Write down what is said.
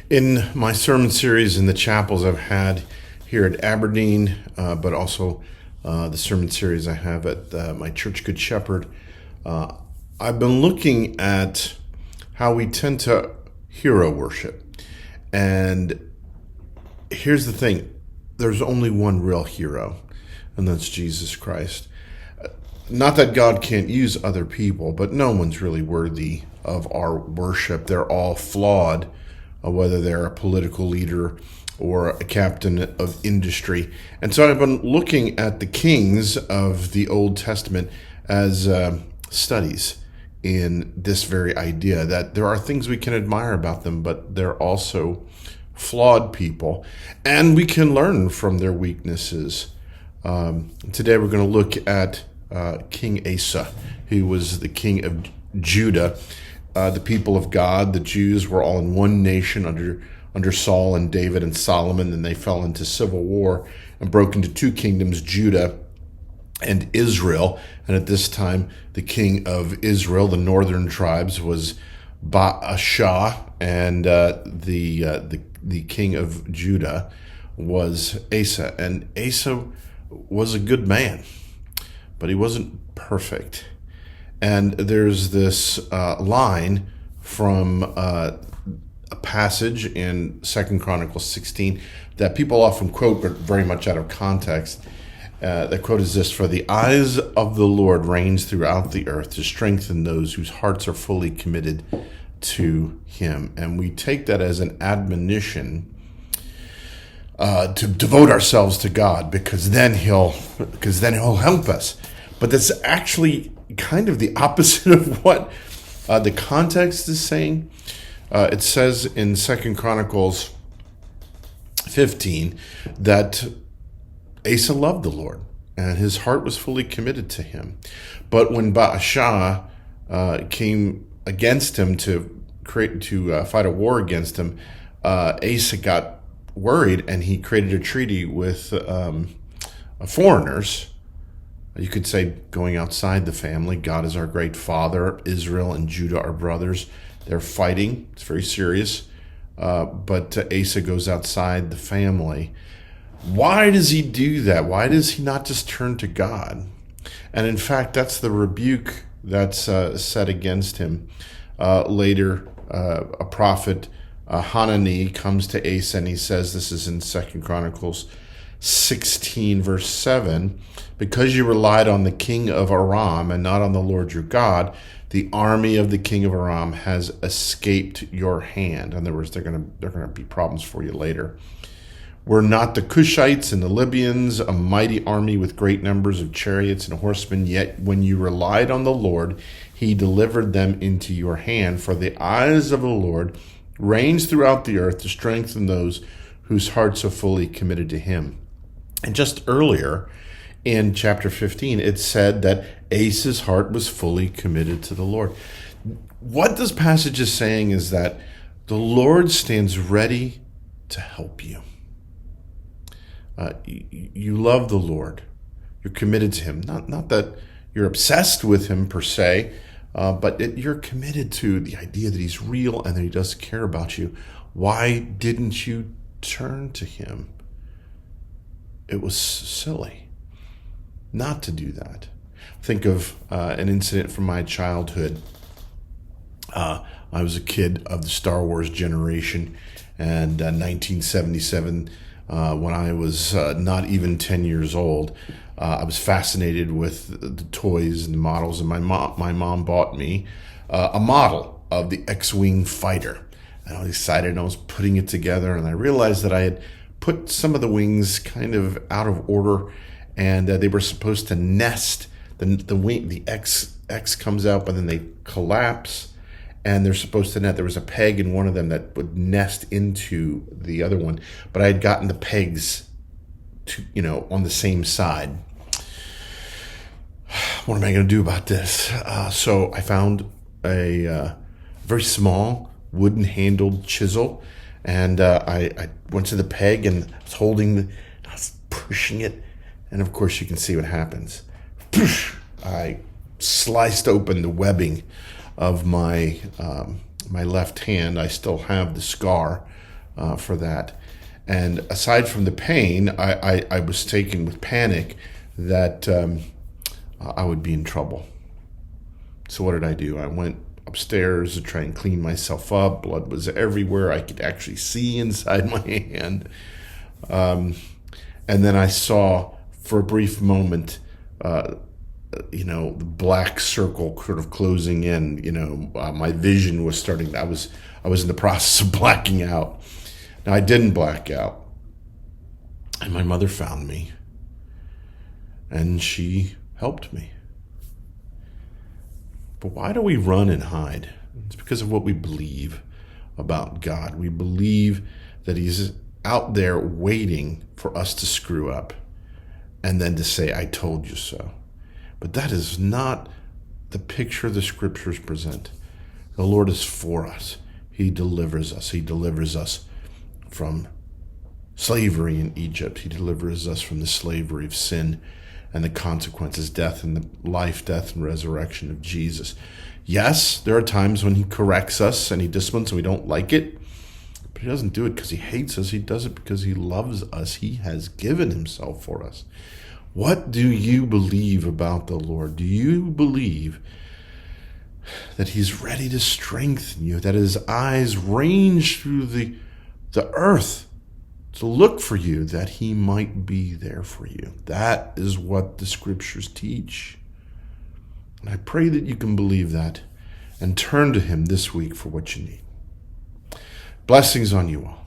In my sermon series in the chapels I've had here at Aberdeen, but also the sermon series I have at my church, Good Shepherd, I've been looking at how we tend to hero worship. And here's the thing, there's only one real hero, and that's Jesus Christ. Not that God can't use other people, but no one's really worthy of our worship. They're all flawed, whether they're a political leader or a captain of industry. And so I've been looking at the kings of the Old Testament as studies in this very idea that there are things we can admire about them, but they're also flawed people, and we can learn from their weaknesses. Today we're going to look at King Asa, who was the king of Judah. The people of God, the Jews, were all in one nation under Saul and David and Solomon, and they fell into civil war and broke into two kingdoms, Judah and Israel. And at this time, the king of Israel, the northern tribes, was Baasha, and the king of Judah was Asa. And Asa was a good man, but he wasn't perfect. And there's this line from a passage in 2 Chronicles 16 that people often quote, but very much out of context. The quote is this: "For the eyes of the Lord reigns throughout the earth to strengthen those whose hearts are fully committed to Him." And we take that as an admonition to devote ourselves to God, because then He'll help us. But that's actually kind of the opposite of what the context is saying. It says in 2 Chronicles 15 that Asa loved the Lord and his heart was fully committed to Him. But when Baasha came against him to fight a war against him, Asa got worried and he created a treaty with foreigners. You could say going outside the family. God is our great father. Israel and Judah are brothers. They're fighting. It's very serious. But Asa goes outside the family. Why does he do that? Why does he not just turn to God? And in fact, that's the rebuke that's set against him. Later, a prophet, Hanani, comes to Asa and he says, this is in 2 Chronicles 16 verse 7, "Because you relied on the king of Aram and not on the Lord your God, the army of the king of Aram has escaped your hand." In other words, they're going to be problems for you later. "Were not the Cushites and the Libyans a mighty army with great numbers of chariots and horsemen? Yet when you relied on the Lord, He delivered them into your hand. For the eyes of the Lord reigns throughout the earth to strengthen those whose hearts are fully committed to Him." And just earlier in chapter 15, it said that Asa's heart was fully committed to the Lord. What this passage is saying is that the Lord stands ready to help you. You love the Lord. You're committed to Him. Not that you're obsessed with Him per se, but you're committed to the idea that He's real and that He does care about you. Why didn't you turn to Him? It was silly not to do that. Think of an incident from my childhood. I was a kid of the Star Wars generation, and 1977, when I was not even 10 years old, I was fascinated with the toys and the models, and my mom bought me a model of the X-Wing fighter. And I was excited, and I was putting it together, and I realized that I had put some of the wings kind of out of order, and they were supposed to nest. The wing, the X comes out, but then they collapse, and they're supposed to net. There was a peg in one of them that would nest into the other one, but I had gotten the pegs on the same side. What am I going to do about this? So I found a very small wooden-handled chisel, and I went to the peg and I was I was pushing it, and of course you can see what happens. I sliced open the webbing of my left hand. I still have the scar for that. And aside from the pain, I was taken with panic that I would be in trouble. So what did I do? I went upstairs to try and clean myself up. Blood was everywhere. I could actually see inside my hand. And then I saw, for a brief moment, the black circle sort of closing in. My vision was starting. I was in the process of blacking out. Now, I didn't black out. And my mother found me. And she helped me. But why do we run and hide? It's because of what we believe about God. We believe that He's out there waiting for us to screw up and then to say, I told you so. But that is not the picture the Scriptures present. The Lord is for us. He delivers us. He delivers us from slavery in Egypt. He delivers us from the slavery of sin and the consequences, death, and the life, death, and resurrection of Jesus. Yes, there are times when He corrects us and He disciplines and we don't like it, but He doesn't do it because He hates us. He does it because He loves us. He has given Himself for us. What do you believe about the Lord? Do you believe that He's ready to strengthen you, that His eyes range through the earth to look for you, that He might be there for you? That is what the Scriptures teach. And I pray that you can believe that and turn to Him this week for what you need. Blessings on you all.